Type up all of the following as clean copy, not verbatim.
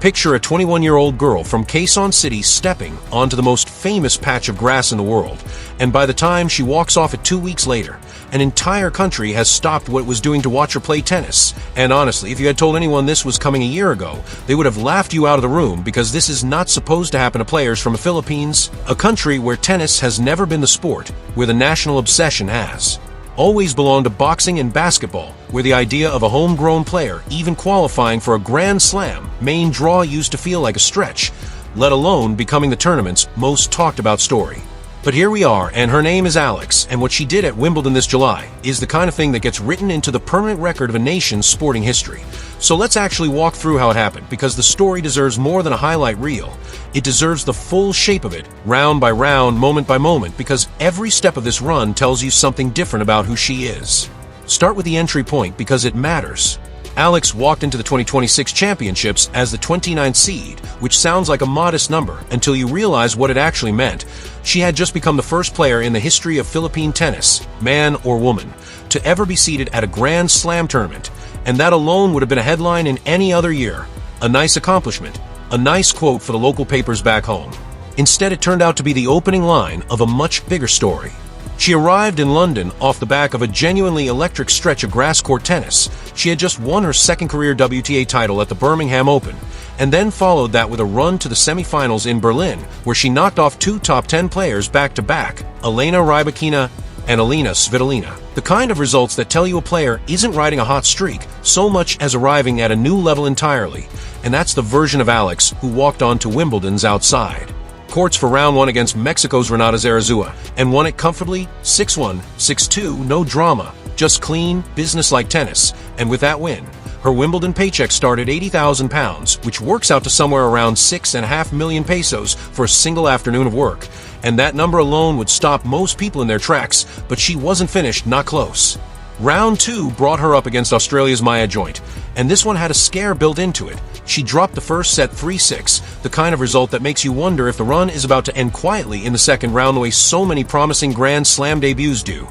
Picture a 21-year-old girl from Quezon City stepping onto the most famous patch of grass in the world, and by the time she walks off it 2 weeks later, an entire country has stopped what it was doing to watch her play tennis. And honestly, if you had told anyone this was coming a year ago, they would have laughed you out of the room, because this is not supposed to happen to players from the Philippines, a country where tennis has never been the sport where the national obsession has always belonged to boxing and basketball, where the idea of a homegrown player even qualifying for a Grand Slam main draw used to feel like a stretch, let alone becoming the tournament's most talked about story. But here we are, and her name is Alex, and what she did at Wimbledon this July is the kind of thing that gets written into the permanent record of a nation's sporting history. So let's actually walk through how it happened, because the story deserves more than a highlight reel. It deserves the full shape of it, round by round, moment by moment, because every step of this run tells you something different about who she is. Start with the entry point, because it matters. Alex walked into the 2026 championships as the 29th seed, which sounds like a modest number until you realize what it actually meant. She had just become the first player in the history of Philippine tennis, man or woman, to ever be seeded at a Grand Slam tournament, and that alone would have been a headline in any other year. A nice accomplishment, a nice quote for the local papers back home. Instead, it turned out to be the opening line of a much bigger story. She arrived in London off the back of a genuinely electric stretch of grass court tennis. She had just won her second career WTA title at the Birmingham Open, and then followed that with a run to the semifinals in Berlin, where she knocked off two top 10 players back-to-back, Elena Rybakina and Alina Svitolina. The kind of results that tell you a player isn't riding a hot streak so much as arriving at a new level entirely, and that's the version of Alex who walked on to Wimbledon's outside courts for round one against Mexico's Renata Zarazua, and won it comfortably, 6-1, 6-2, no drama, just clean, business-like tennis. And with that win, her Wimbledon paycheck started £80,000, which works out to somewhere around 6.5 million pesos for a single afternoon of work. And that number alone would stop most people in their tracks, but she wasn't finished, not close. Round two brought her up against Australia's Maya Joint, and this one had a scare built into it. She dropped the first set 3-6, the kind of result that makes you wonder if the run is about to end quietly in the second round the way so many promising Grand Slam debuts do.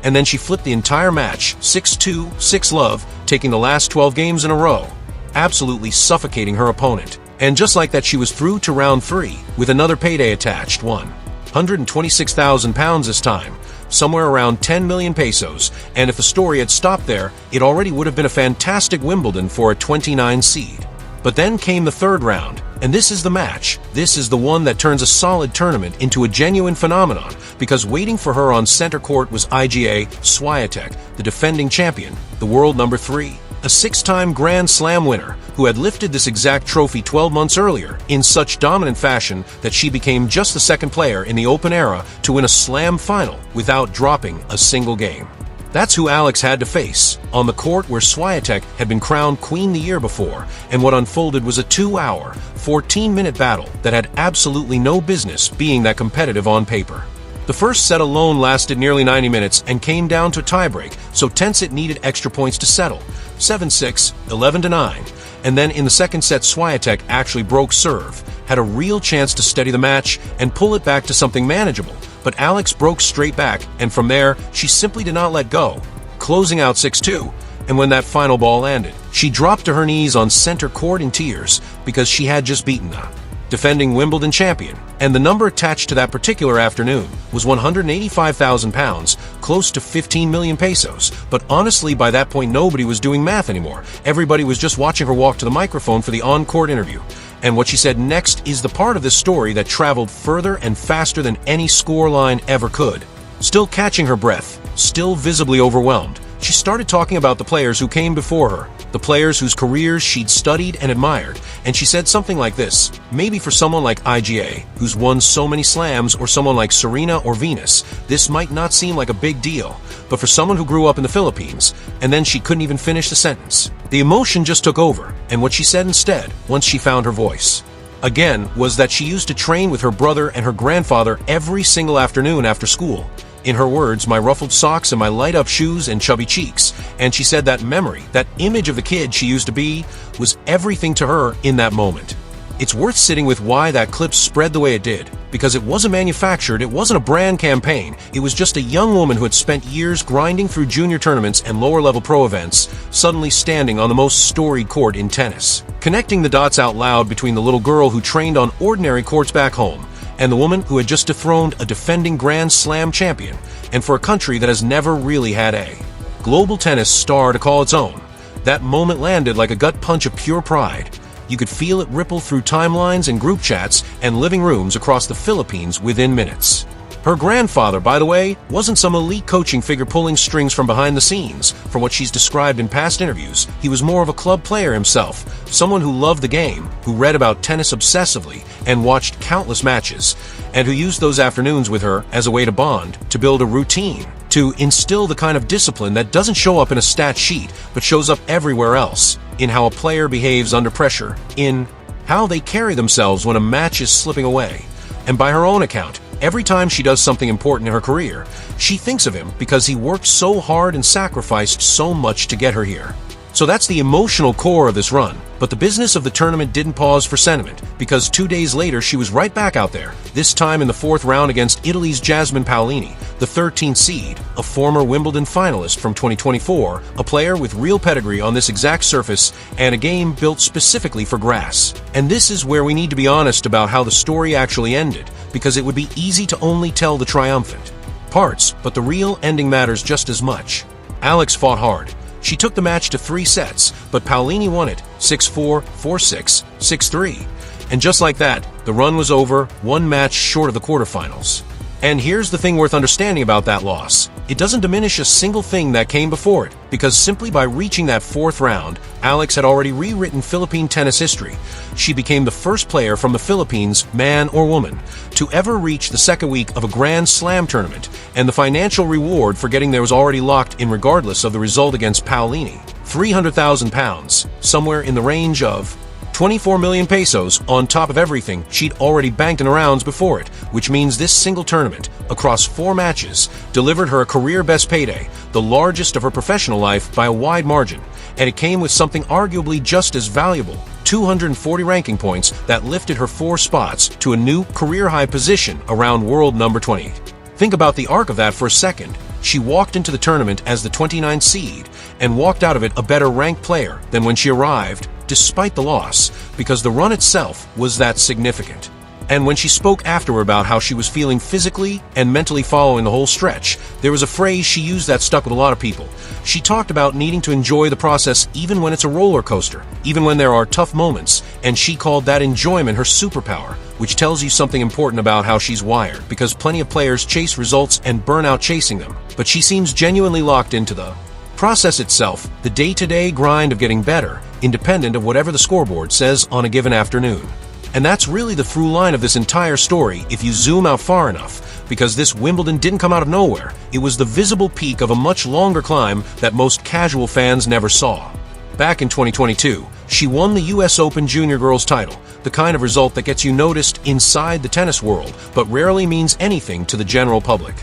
And then she flipped the entire match, 6-2, 6-love, taking the last 12 games in a row, absolutely suffocating her opponent. And just like that, she was through to round three, with another payday attached, £126,000 this time, somewhere around 10 million pesos, and if the story had stopped there, it already would have been a fantastic Wimbledon for a 29 seed. But then came the third round, and this is the match. This is the one that turns a solid tournament into a genuine phenomenon, because waiting for her on center court was Iga Swiatek, the defending champion, the world number 3, a 6-time Grand Slam winner who had lifted this exact trophy 12 months earlier in such dominant fashion that she became just the second player in the Open era to win a Slam final without dropping a single game. That's who Alex had to face, on the court where Swiatek had been crowned queen the year before, and what unfolded was a 2-hour, 14-minute battle that had absolutely no business being that competitive on paper. The first set alone lasted nearly 90 minutes and came down to a tiebreak, so tense it needed extra points to settle, 7-6, 11-9, and then in the second set Swiatek actually broke serve, had a real chance to steady the match and pull it back to something manageable, but Alex broke straight back, and from there, she simply did not let go, closing out 6-2, and when that final ball landed, she dropped to her knees on center court in tears because she had just beaten the defending Wimbledon champion, and the number attached to that particular afternoon was £185,000, close to 15 million pesos, but honestly by that point nobody was doing math anymore. Everybody was just watching her walk to the microphone for the on-court interview. And what she said next is the part of this story that traveled further and faster than any scoreline ever could. Still catching her breath, still visibly overwhelmed, she started talking about the players who came before her, the players whose careers she'd studied and admired, and she said something like this: maybe for someone like Iga, who's won so many slams, or someone like Serena or Venus, this might not seem like a big deal, but for someone who grew up in the Philippines, and then she couldn't even finish the sentence. The emotion just took over, and what she said instead, once she found her voice, again, was that she used to train with her brother and her grandfather every single afternoon after school. In her words, my ruffled socks and my light-up shoes and chubby cheeks. And she said that memory, that image of the kid she used to be, was everything to her in that moment. It's worth sitting with why that clip spread the way it did, because it wasn't manufactured, it wasn't a brand campaign, it was just a young woman who had spent years grinding through junior tournaments and lower-level pro events, suddenly standing on the most storied court in tennis. Connecting the dots out loud between the little girl who trained on ordinary courts back home, and the woman who had just dethroned a defending Grand Slam champion, and for a country that has never really had a global tennis star to call its own. That moment landed like a gut punch of pure pride. You could feel it ripple through timelines and group chats and living rooms across the Philippines within minutes. Her grandfather, by the way, wasn't some elite coaching figure pulling strings from behind the scenes. From what she's described in past interviews, he was more of a club player himself, someone who loved the game, who read about tennis obsessively and watched countless matches, and who used those afternoons with her as a way to bond, to build a routine, to instill the kind of discipline that doesn't show up in a stat sheet, but shows up everywhere else, in how a player behaves under pressure, in how they carry themselves when a match is slipping away. And by her own account, every time she does something important in her career, she thinks of him because he worked so hard and sacrificed so much to get her here. So that's the emotional core of this run. But the business of the tournament didn't pause for sentiment, because 2 days later she was right back out there, this time in the 4th round against Italy's Jasmine Paolini, the 13th seed, a former Wimbledon finalist from 2024, a player with real pedigree on this exact surface, and a game built specifically for grass. And this is where we need to be honest about how the story actually ended, because it would be easy to only tell the triumphant parts, but the real ending matters just as much. Alex fought hard. She took the match to 3 sets, but Paolini won it 6-4, 4-6, 6-3. And just like that, the run was over, 1 match short of the quarterfinals. And here's the thing worth understanding about that loss. It doesn't diminish a single thing that came before it, because simply by reaching that 4th round, Alex had already rewritten Philippine tennis history. She became the first player from the Philippines, man or woman, to ever reach the 2nd week of a Grand Slam tournament, and the financial reward for getting there was already locked in regardless of the result against Paolini. 300,000 pounds, somewhere in the range of 24 million pesos on top of everything she'd already banked in rounds before it, which means this single tournament, across 4 matches, delivered her a career-best payday, the largest of her professional life by a wide margin, and it came with something arguably just as valuable, 240 ranking points that lifted her 4 spots to a new career-high position around world number 28. Think about the arc of that for a second. She walked into the tournament as the 29th seed and walked out of it a better ranked player than when she arrived, despite the loss, because the run itself was that significant. And when she spoke afterward about how she was feeling physically and mentally following the whole stretch, there was a phrase she used that stuck with a lot of people. She talked about needing to enjoy the process even when it's a roller coaster, even when there are tough moments, and she called that enjoyment her superpower, which tells you something important about how she's wired, because plenty of players chase results and burn out chasing them, but she seems genuinely locked into the process itself, the day-to-day grind of getting better, independent of whatever the scoreboard says on a given afternoon. And that's really the through line of this entire story if you zoom out far enough, because this Wimbledon didn't come out of nowhere. It was the visible peak of a much longer climb that most casual fans never saw. Back in 2022, she won the US Open Junior Girls title, the kind of result that gets you noticed inside the tennis world, but rarely means anything to the general public.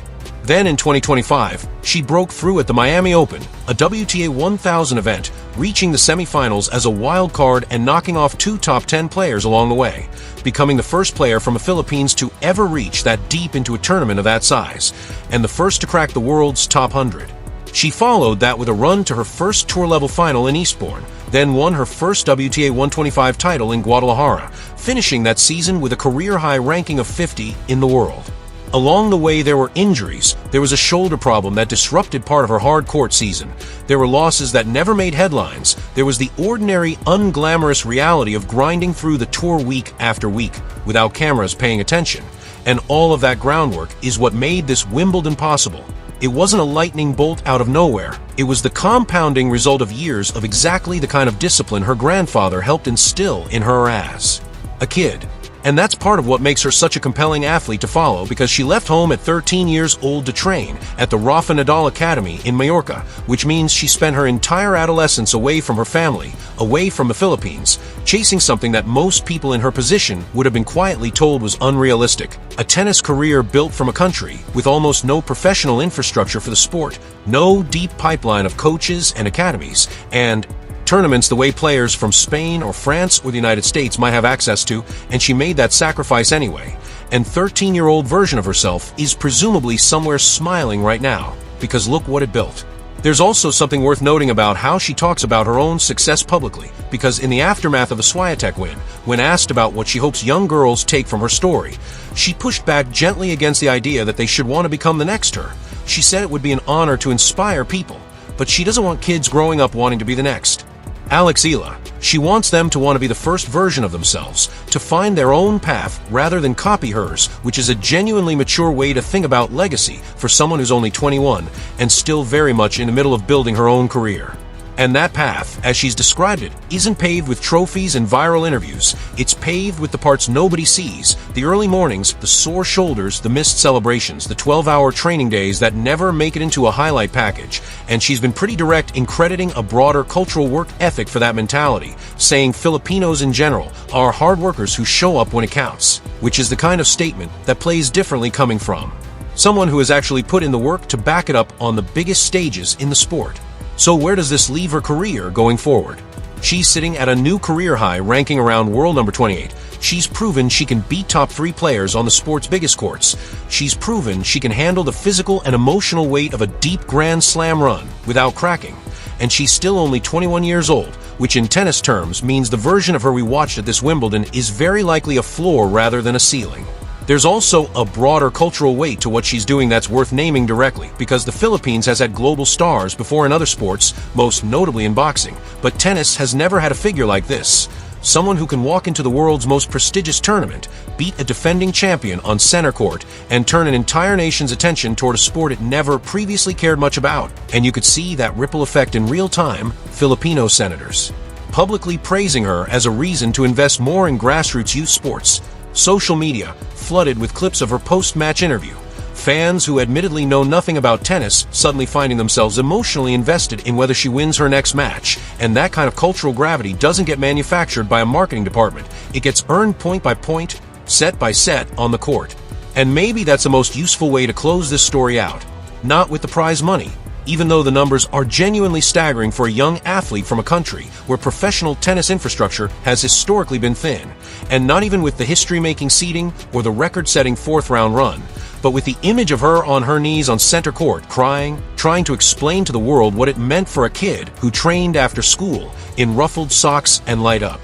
Then in 2025, she broke through at the Miami Open, a WTA 1000 event, reaching the semifinals as a wild card and knocking off 2 top 10 players along the way, becoming the first player from the Philippines to ever reach that deep into a tournament of that size, and the first to crack the world's top 100. She followed that with a run to her first tour-level final in Eastbourne, then won her first WTA 125 title in Guadalajara, finishing that season with a career-high ranking of 50 in the world. Along the way, there were injuries. There was a shoulder problem that disrupted part of her hard court season. There were losses that never made headlines. There was the ordinary, unglamorous reality of grinding through the tour week after week without cameras paying attention. And all of that groundwork is what made this Wimbledon possible. It wasn't a lightning bolt out of nowhere. It was the compounding result of years of exactly the kind of discipline her grandfather helped instill in her as a kid. And that's part of what makes her such a compelling athlete to follow, because she left home at 13 years old to train at the Rafa Nadal Academy in Mallorca, which means she spent her entire adolescence away from her family, away from the Philippines, chasing something that most people in her position would have been quietly told was unrealistic. A tennis career built from a country with almost no professional infrastructure for the sport, no deep pipeline of coaches and academies, and tournaments the way players from Spain or France or the United States might have access to, and she made that sacrifice anyway. And 13-year-old version of herself is presumably somewhere smiling right now, because look what it built. There's also something worth noting about how she talks about her own success publicly, because in the aftermath of the Swiatek win, when asked about what she hopes young girls take from her story, she pushed back gently against the idea that they should want to become the next her. She said it would be an honor to inspire people, but she doesn't want kids growing up wanting to be the next Alex Eala. She wants them to want to be the first version of themselves, to find their own path rather than copy hers, which is a genuinely mature way to think about legacy for someone who's only 21 and still very much in the middle of building her own career. And that path, as she's described it, isn't paved with trophies and viral interviews. It's paved with the parts nobody sees, the early mornings, the sore shoulders, the missed celebrations, the 12-hour training days that never make it into a highlight package. And she's been pretty direct in crediting a broader cultural work ethic for that mentality, saying Filipinos in general are hard workers who show up when it counts, which is the kind of statement that plays differently coming from someone who has actually put in the work to back it up on the biggest stages in the sport. So where does this leave her career going forward? She's sitting at a new career high, ranking around world number 28. She's proven she can beat top 3 players on the sport's biggest courts. She's proven she can handle the physical and emotional weight of a deep Grand Slam run without cracking. And she's still only 21 years old, which in tennis terms means the version of her we watched at this Wimbledon is very likely a floor rather than a ceiling. There's also a broader cultural weight to what she's doing that's worth naming directly, because the Philippines has had global stars before in other sports, most notably in boxing, but tennis has never had a figure like this. Someone who can walk into the world's most prestigious tournament, beat a defending champion on center court, and turn an entire nation's attention toward a sport it never previously cared much about. And you could see that ripple effect in real time. Filipino senators publicly praising her as a reason to invest more in grassroots youth sports. Social media flooded with clips of her post-match interview. Fans who admittedly know nothing about tennis suddenly finding themselves emotionally invested in whether she wins her next match. And that kind of cultural gravity doesn't get manufactured by a marketing department. It gets earned point by point, set by set on the court. And maybe that's the most useful way to close this story out. Not with the prize money, even though the numbers are genuinely staggering for a young athlete from a country where professional tennis infrastructure has historically been thin, and not even with the history-making seeding or the record-setting 4th-round run, but with the image of her on her knees on center court, crying, trying to explain to the world what it meant for a kid who trained after school in ruffled socks and light up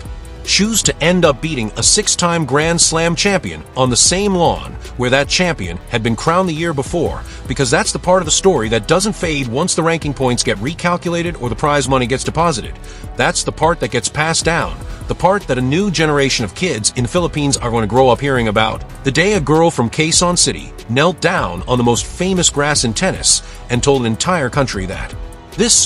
shoes to end up beating a 6-time Grand Slam champion on the same lawn where that champion had been crowned the year before, because that's the part of the story that doesn't fade once the ranking points get recalculated or the prize money gets deposited. That's the part that gets passed down, the part that a new generation of kids in the Philippines are going to grow up hearing about. The day a girl from Quezon City knelt down on the most famous grass in tennis and told an entire country that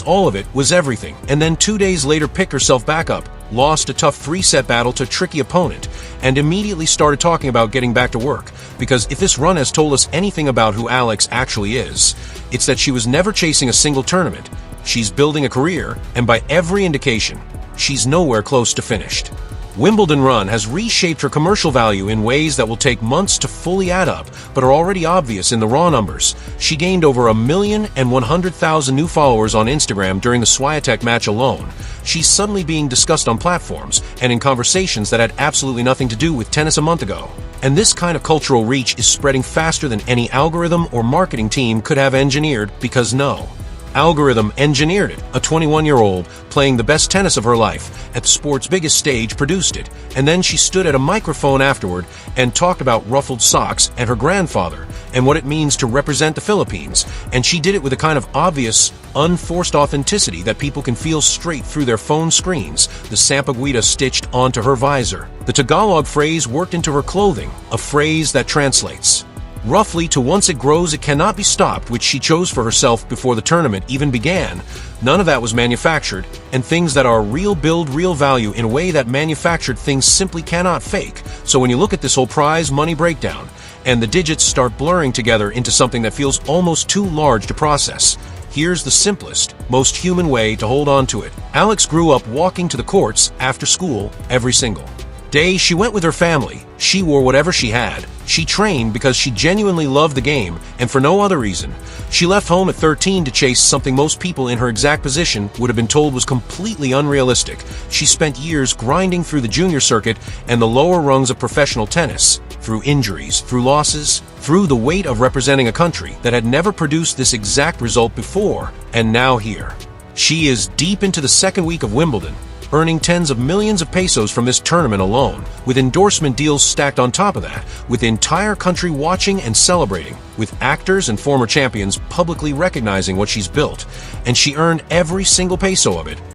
all of it was everything, and then 2 days later picked herself back up, lost a tough 3-set battle to a tricky opponent, and immediately started talking about getting back to work. Because if this run has told us anything about who Alex actually is, it's that she was never chasing a single tournament. She's building a career, and by every indication, she's nowhere close to finished. Wimbledon run has reshaped her commercial value in ways that will take months to fully add up, but are already obvious in the raw numbers. She gained over 1,100,000 new followers on Instagram during the Swiatek match alone. She's suddenly being discussed on platforms and in conversations that had absolutely nothing to do with tennis a month ago. And this kind of cultural reach is spreading faster than any algorithm or marketing team could have engineered, because no algorithm engineered it. A 21-year-old playing the best tennis of her life at the sport's biggest stage produced it, and then she stood at a microphone afterward and talked about ruffled socks and her grandfather and what it means to represent the Philippines. And she did it with a kind of obvious, unforced authenticity that people can feel straight through their phone screens, the sampaguita stitched onto her visor. The Tagalog phrase worked into her clothing, a phrase that translates roughly to "once it grows, it cannot be stopped," which she chose for herself before the tournament even began. None of that was manufactured, and things that are real build real value in a way that manufactured things simply cannot fake. So when you look at this whole prize money breakdown, and the digits start blurring together into something that feels almost too large to process, here's the simplest, most human way to hold on to it. Alex grew up walking to the courts after school every single day, she went with her family. She wore whatever she had. She trained because she genuinely loved the game, and for no other reason. She left home at 13 to chase something most people in her exact position would have been told was completely unrealistic. She spent years grinding through the junior circuit and the lower rungs of professional tennis, through injuries, through losses, through the weight of representing a country that had never produced this exact result before, and now here. She is deep into the second week of Wimbledon, earning tens of millions of pesos from this tournament alone, with endorsement deals stacked on top of that, with the entire country watching and celebrating, with actors and former champions publicly recognizing what she's built, and she earned every single peso of it.